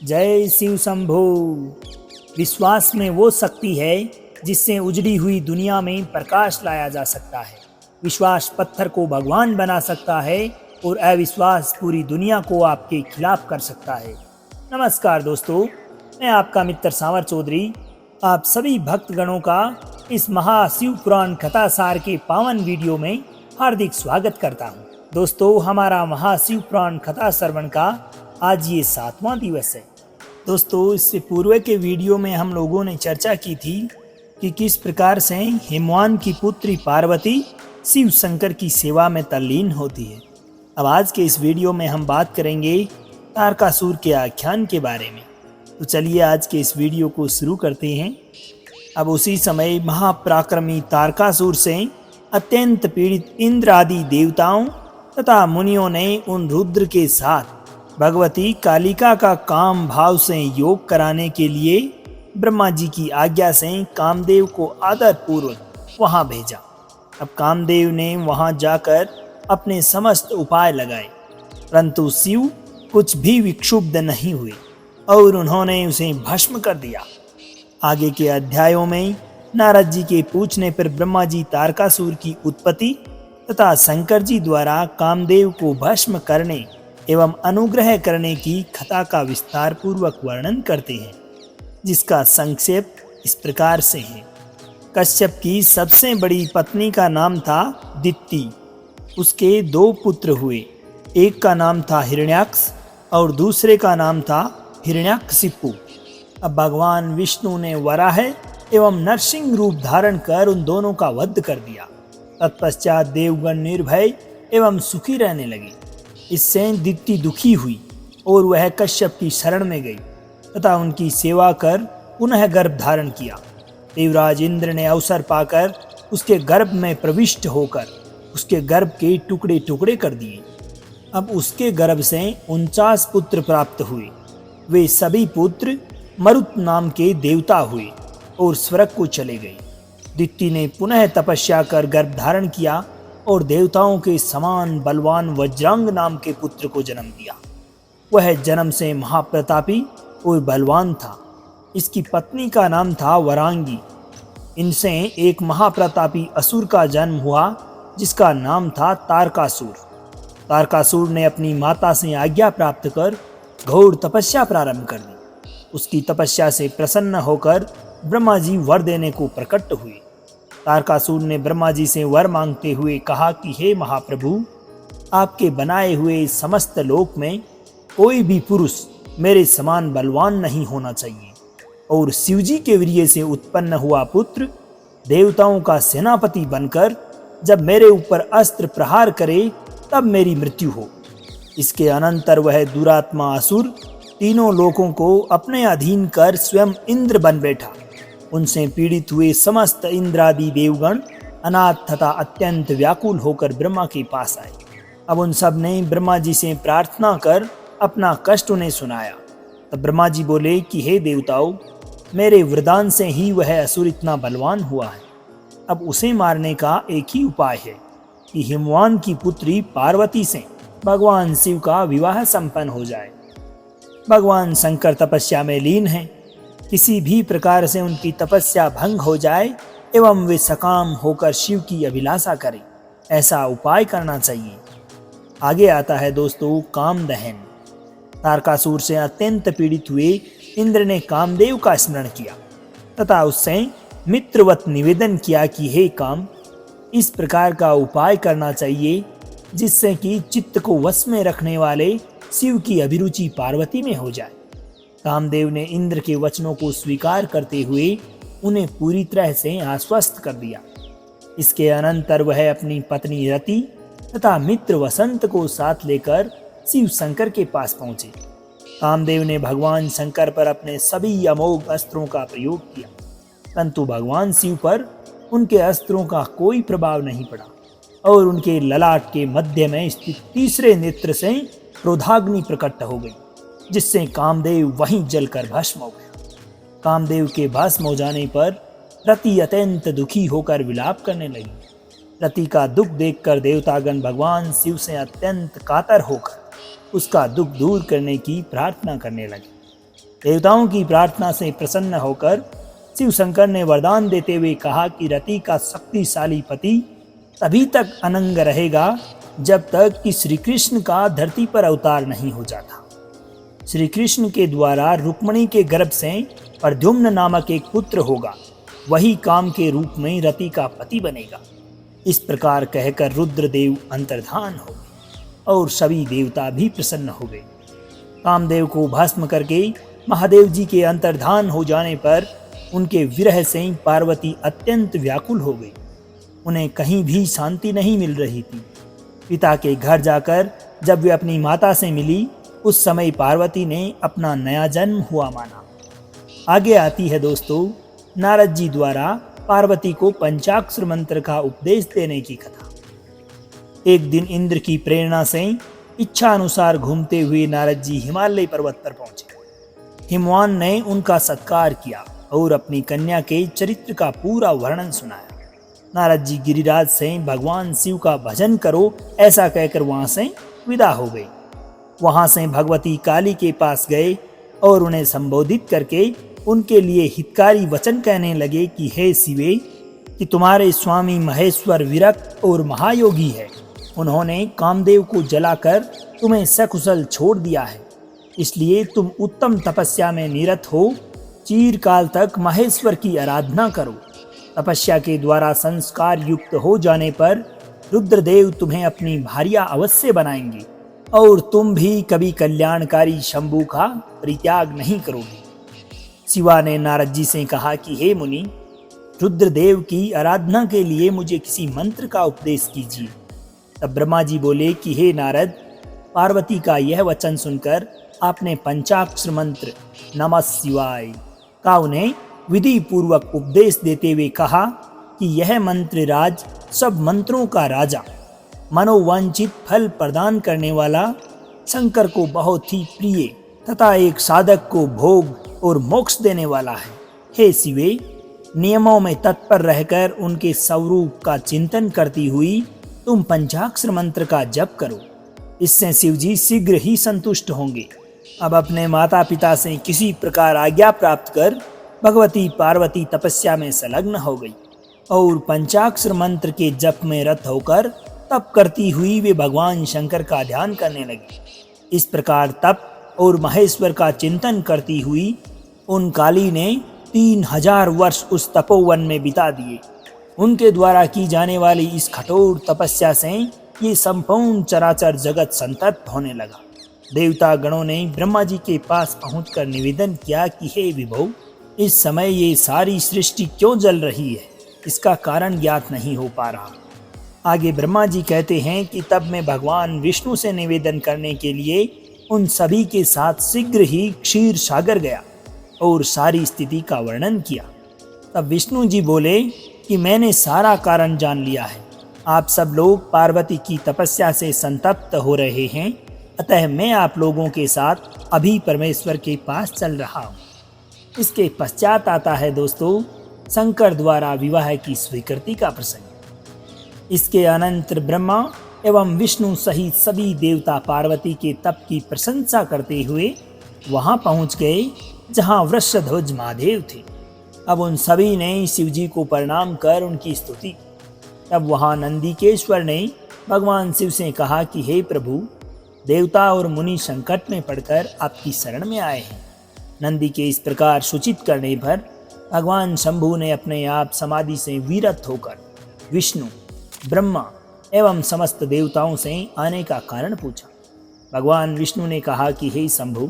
जय शिव शंभो। विश्वास में वो शक्ति है जिससे उजड़ी हुई दुनिया में प्रकाश लाया जा सकता है। विश्वास पत्थर को भगवान बना सकता है और अविश्वास पूरी दुनिया को आपके खिलाफ कर सकता है। नमस्कार दोस्तों, मैं आपका मित्र सांवर चौधरी आप सभी भक्तगणों का इस महाशिव पुराण कथा सार के पावन वीडियो में हार्दिक स्वागत करता हूँ। दोस्तों, हमारा महाशिव पुराण कथा श्रवण का आज ये 7वां दिवस है। दोस्तों, इससे पूर्व के वीडियो में हम लोगों ने चर्चा की थी कि किस प्रकार से हिमवान की पुत्री पार्वती शिव शंकर की सेवा में तल्लीन होती है। अब आज के इस वीडियो में हम बात करेंगे तारकासुर के आख्यान के बारे में। तो चलिए आज के इस वीडियो को शुरू करते हैं। अब उसी समय महापराक्रमी तारकासुर से अत्यंत पीड़ित इंद्र आदि देवताओं तथा मुनियों ने उन रुद्र के साथ भगवती कालिका का काम भाव से योग कराने के लिए ब्रह्मा जी की आज्ञा से कामदेव को आदर पूर्वक वहां भेजा। अब कामदेव ने वहां जाकर अपने समस्त उपाय लगाए, परंतु शिव कुछ भी विक्षुब्ध नहीं हुए और उन्होंने उसे भस्म कर दिया। आगे के अध्यायों में नारद जी के पूछने पर ब्रह्मा जी तारकासुर की उत्पत्ति तथा शंकर जी द्वारा कामदेव को भस्म करने एवं अनुग्रह करने की कथा का विस्तार पूर्वक वर्णन करते हैं, जिसका संक्षेप इस प्रकार से है। कश्यप की सबसे बड़ी पत्नी का नाम था दिति। उसके 2 पुत्र हुए, एक का नाम था हिरण्याक्ष और दूसरे का नाम था हिरण्याकशिपु। अब भगवान विष्णु ने वराह एवं नरसिंह रूप धारण कर उन दोनों का वध कर दिया। तत्पश्चात देवगण निर्भय एवं सुखी रहने लगे। इससे दिति दुखी हुई और वह कश्यप की शरण में गई तथा उनकी सेवा कर पुनः गर्भ धारण किया। देवराज इंद्र ने अवसर पाकर उसके गर्भ में प्रविष्ट होकर उसके गर्भ के टुकड़े टुकड़े कर दिए। अब उसके गर्भ से 49 पुत्र प्राप्त हुए। वे सभी पुत्र मरुत नाम के देवता हुए और स्वर्ग को चले गए। दिति ने पुनः तपस्या कर गर्भ धारण किया और देवताओं के समान बलवान वज्रांग नाम के पुत्र को जन्म दिया। वह जन्म से महाप्रतापी और बलवान था। इसकी पत्नी का नाम था वरांगी। इनसे एक महाप्रतापी असुर का जन्म हुआ जिसका नाम था तारकासुर। तारकासुर ने अपनी माता से आज्ञा प्राप्त कर घोर तपस्या प्रारंभ कर दी। उसकी तपस्या से प्रसन्न होकर ब्रह्मा जी वर देने को प्रकट हुए। तारकासुर ने ब्रह्मा जी से वर मांगते हुए कहा कि हे महाप्रभु, आपके बनाए हुए समस्त लोक में कोई भी पुरुष मेरे समान बलवान नहीं होना चाहिए और शिवजी के वीर्य से उत्पन्न हुआ पुत्र देवताओं का सेनापति बनकर जब मेरे ऊपर अस्त्र प्रहार करे तब मेरी मृत्यु हो। इसके अनंतर वह दुरात्मा असुर तीनों लोकों को अपने अधीन कर स्वयं इंद्र बन बैठा। उनसे पीड़ित हुए समस्त इंद्रादि देवगण अनाथ तथा अत्यंत व्याकुल होकर ब्रह्मा के पास आए। अब उन सब ने ब्रह्मा जी से प्रार्थना कर अपना कष्ट उन्हें सुनाया। तब ब्रह्मा जी बोले कि हे देवताओं, मेरे वरदान से ही वह असुर इतना बलवान हुआ है। अब उसे मारने का एक ही उपाय है कि हिमवान की पुत्री पार्वती से भगवान शिव का विवाह संपन्न हो जाए। भगवान शंकर तपस्या में लीन हैं। किसी भी प्रकार से उनकी तपस्या भंग हो जाए एवं वे सकाम होकर शिव की अभिलाषा करें, ऐसा उपाय करना चाहिए। आगे आता है दोस्तों काम दहन। तारकासुर से अत्यंत पीड़ित हुए इंद्र ने कामदेव का स्मरण किया तथा उससे मित्रवत निवेदन किया कि हे काम, इस प्रकार का उपाय करना चाहिए जिससे कि चित्त को वश में रखने वाले शिव की अभिरुचि पार्वती में हो जाए। कामदेव ने इंद्र के वचनों को स्वीकार करते हुए उन्हें पूरी तरह से आश्वस्त कर दिया। इसके अनंतर वह अपनी पत्नी रति तथा मित्र वसंत को साथ लेकर शिव शंकर के पास पहुंचे। कामदेव ने भगवान शंकर पर अपने सभी अमोघ अस्त्रों का प्रयोग किया, परंतु भगवान शिव पर उनके अस्त्रों का कोई प्रभाव नहीं पड़ा और उनके ललाट के मध्य में स्थित तीसरे नेत्र से क्रोधाग्नि प्रकट हो गई, जिससे कामदेव वहीं जलकर भस्म हो गया। कामदेव के भस्म हो जाने पर रति अत्यंत दुखी होकर विलाप करने लगी। रति का दुख देखकर देवतागण भगवान शिव से अत्यंत कातर होकर उसका दुख दूर करने की प्रार्थना करने लगे। देवताओं की प्रार्थना से प्रसन्न होकर शिव शंकर ने वरदान देते हुए कहा कि रति का शक्तिशाली पति तभी तक अनंग रहेगा जब तक कि श्री कृष्ण का धरती पर अवतार नहीं हो जाता। श्री कृष्ण के द्वारा रुक्मिणी के गर्भ से प्रद्युम्न नामक एक पुत्र होगा, वही काम के रूप में रति का पति बनेगा। इस प्रकार कहकर रुद्रदेव अंतर्धान हो गए और सभी देवता भी प्रसन्न हो गए। कामदेव को भस्म करके महादेव जी के अंतर्धान हो जाने पर उनके विरह से पार्वती अत्यंत व्याकुल हो गई। उन्हें कहीं भी शांति नहीं मिल रही थी। पिता के घर जाकर जब वे अपनी माता से मिली, उस समय पार्वती ने अपना नया जन्म हुआ माना। आगे आती है दोस्तों नारद जी द्वारा पार्वती को पंचाक्षर मंत्र का उपदेश देने की कथा। एक दिन इंद्र की प्रेरणा से इच्छा अनुसार घूमते हुए नारद जी हिमालय पर्वत पर पहुंचे। हिमवान ने उनका सत्कार किया और अपनी कन्या के चरित्र का पूरा वर्णन सुनाया। नारद जी गिरिराज से भगवान शिव का भजन करो ऐसा कहकर वहां से विदा हो गए। वहां से भगवती काली के पास गए और उन्हें संबोधित करके उनके लिए हितकारी वचन कहने लगे कि हे शिवे, कि तुम्हारे स्वामी महेश्वर विरक्त और महायोगी है। उन्होंने कामदेव को जलाकर तुम्हें सकुशल छोड़ दिया है, इसलिए तुम उत्तम तपस्या में निरत हो चिरकाल तक महेश्वर की आराधना करो। तपस्या के द्वारा संस्कार युक्त हो जाने पर रुद्रदेव तुम्हें अपनी भार्या अवश्य बनाएंगे और तुम भी कभी कल्याणकारी शंभु का परित्याग नहीं करोगे। शिवा ने नारद जी से कहा कि हे मुनि, रुद्रदेव की आराधना के लिए मुझे किसी मंत्र का उपदेश कीजिए। तब ब्रह्मा जी बोले कि हे नारद, पार्वती का यह वचन सुनकर आपने पंचाक्षर मंत्र नमः शिवाय का उन्हें विधि पूर्वक उपदेश देते हुए कहा कि यह मंत्र राज सब मंत्रों का राजा, मनोवांछित फल प्रदान करने वाला, शंकर को बहुत ही प्रिय तथा एक साधक को भोग और मोक्ष देने वाला है। हे शिवे, नियमों में तत्पर रहकर उनके स्वरूप का चिंतन करती हुई तुम पंचाक्षर मंत्र का जप करो। इससे शिवजी शीघ्र ही संतुष्ट होंगे। अब अपने माता पिता से किसी प्रकार आज्ञा प्राप्त कर भगवती पार्वती तपस्या में संलग्न हो गई और पंचाक्षर मंत्र के जप में रत होकर तप करती हुई वे भगवान शंकर का ध्यान करने लगी। इस प्रकार तप और महेश्वर का चिंतन करती हुई उन काली ने 3000 वर्ष उस तपोवन में बिता दिए। उनके द्वारा की जाने वाली इस कठोर तपस्या से ये संपूर्ण चराचर जगत संतप्त होने लगा। देवता गणों ने ब्रह्मा जी के पास पहुंचकर निवेदन किया कि हे विभो, इस समय ये सारी सृष्टि क्यों जल रही है, इसका कारण ज्ञात नहीं हो पा रहा। आगे ब्रह्मा जी कहते हैं कि तब मैं भगवान विष्णु से निवेदन करने के लिए उन सभी के साथ शीघ्र ही क्षीर सागर गया और सारी स्थिति का वर्णन किया। तब विष्णु जी बोले कि मैंने सारा कारण जान लिया है। आप सब लोग पार्वती की तपस्या से संतप्त हो रहे हैं, अतः मैं आप लोगों के साथ अभी परमेश्वर के पास चल रहा हूँ। इसके पश्चात आता है दोस्तों शंकर द्वारा विवाह की स्वीकृति का प्रसंग। इसके अनंतर ब्रह्मा एवं विष्णु सहित सभी देवता पार्वती के तप की प्रशंसा करते हुए वहां पहुंच गए जहां वृषध्वज महादेव थे। अब उन सभी ने शिवजी को प्रणाम कर उनकी स्तुति की। तब वहां नंदिकेश्वर ने भगवान शिव से कहा कि हे प्रभु, देवता और मुनि संकट में पड़कर आपकी शरण में आए हैं। नंदी के इस प्रकार सूचित करने पर भगवान शंभु ने अपने आप समाधि से विरत होकर विष्णु, ब्रह्मा एवं समस्त देवताओं से आने का कारण पूछा। भगवान विष्णु ने कहा कि हे शंभु,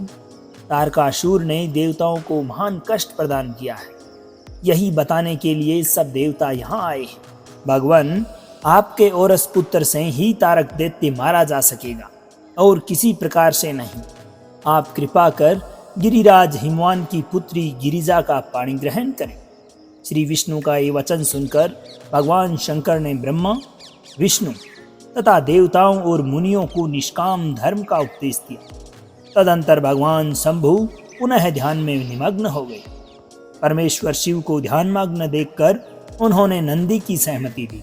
तारकासुर ने देवताओं को महान कष्ट प्रदान किया है, यही बताने के लिए सब देवता यहाँ आए हैं। भगवान, आपके औरस पुत्र से ही तारक दैत्य मारा जा सकेगा और किसी प्रकार से नहीं। आप कृपा कर गिरिराज हिमवान की पुत्री गिरिजा का पाणी ग्रहण करें। श्री विष्णु का ये वचन सुनकर भगवान शंकर ने ब्रह्मा, विष्णु तथा देवताओं और मुनियों को निष्काम धर्म का उपदेश दिया। तदंतर भगवान शंभु पुनः ध्यान में निमग्न हो गए। परमेश्वर शिव को ध्यानमग्न देखकर उन्होंने नंदी की सहमति दी।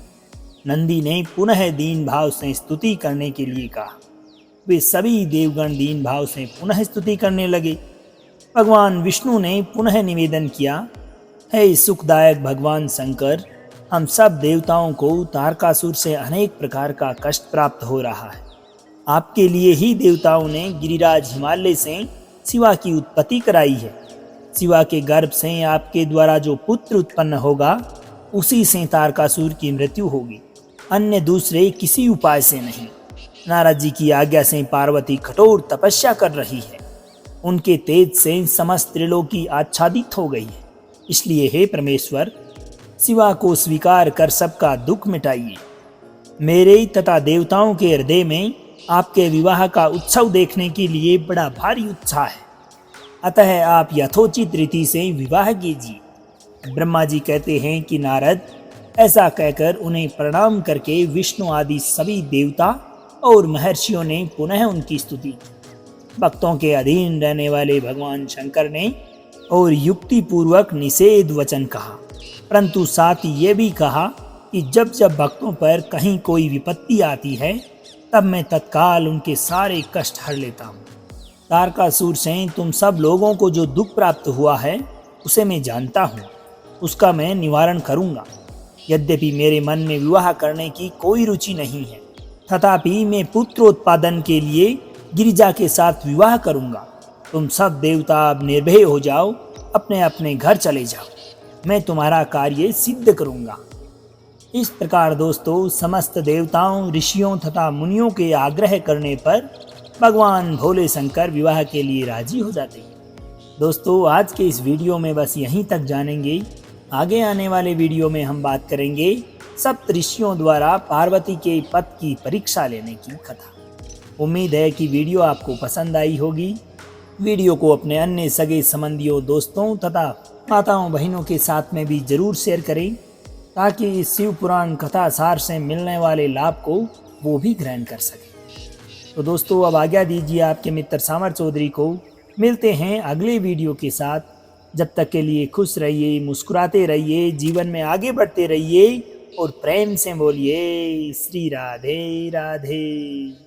नंदी ने पुनः दीन भाव से स्तुति करने के लिए कहा। वे सभी देवगण दीन भाव से पुनः स्तुति करने लगे। भगवान विष्णु ने पुनः निवेदन किया, हे सुखदायक भगवान शंकर, हम सब देवताओं को तारकासुर से अनेक प्रकार का कष्ट प्राप्त हो रहा है। आपके लिए ही देवताओं ने गिरिराज हिमालय से शिवा की उत्पत्ति कराई है। शिवा के गर्भ से आपके द्वारा जो पुत्र उत्पन्न होगा उसी से तारकासुर की मृत्यु होगी, अन्य दूसरे किसी उपाय से नहीं। नारद जी की आज्ञा से पार्वती कठोर तपस्या कर रही है। उनके तेज से समस्त त्रिलोकी आच्छादित हो गई है। इसलिए हे परमेश्वर, शिवा को स्वीकार कर सबका दुख मिटाइए। मेरे तथा देवताओं के हृदय में आपके विवाह का उत्सव देखने के लिए बड़ा भारी उत्साह है। अतः आप यथोचित रीति से विवाह कीजिए। ब्रह्मा जी कहते हैं कि नारद, ऐसा कहकर उन्हें प्रणाम करके विष्णु आदि सभी देवता और महर्षियों ने पुनः उनकी स्तुति की। भक्तों के अधीन रहने वाले भगवान शंकर ने और युक्ति पूर्वक निषेध वचन कहा, परंतु साथ ये भी कहा कि जब जब भक्तों पर कहीं कोई विपत्ति आती है तब मैं तत्काल उनके सारे कष्ट हर लेता हूँ। तारकासुर से तुम सब लोगों को जो दुख प्राप्त हुआ है उसे मैं जानता हूँ, उसका मैं निवारण करूँगा। यद्यपि मेरे मन में विवाह करने की कोई रुचि नहीं है, तथापि मैं पुत्रोत्पादन के लिए गिरिजा के साथ विवाह करूँगा। तुम सब देवता अब निर्भय हो जाओ, अपने अपने घर चले जाओ, मैं तुम्हारा कार्य सिद्ध करूँगा। इस प्रकार दोस्तों, समस्त देवताओं, ऋषियों तथा मुनियों के आग्रह करने पर भगवान भोले शंकर विवाह के लिए राजी हो जाते हैं। दोस्तों, आज के इस वीडियो में बस यहीं तक जानेंगे। आगे आने वाले वीडियो में हम बात करेंगे सप्त ऋषियों द्वारा पार्वती के पद की परीक्षा लेने की कथा। उम्मीद है कि वीडियो आपको पसंद आई होगी। वीडियो को अपने अन्य सगे संबंधियों, दोस्तों तथा माताओं बहनों के साथ में भी जरूर शेयर करें, ताकि इस शिव पुराण कथा सार से मिलने वाले लाभ को वो भी ग्रहण कर सकें। तो दोस्तों, अब आज्ञा दीजिए आपके मित्र सामर चौधरी को। मिलते हैं अगले वीडियो के साथ। जब तक के लिए खुश रहिए, मुस्कुराते रहिए, जीवन में आगे बढ़ते रहिए और प्रेम से बोलिए श्री राधे राधे।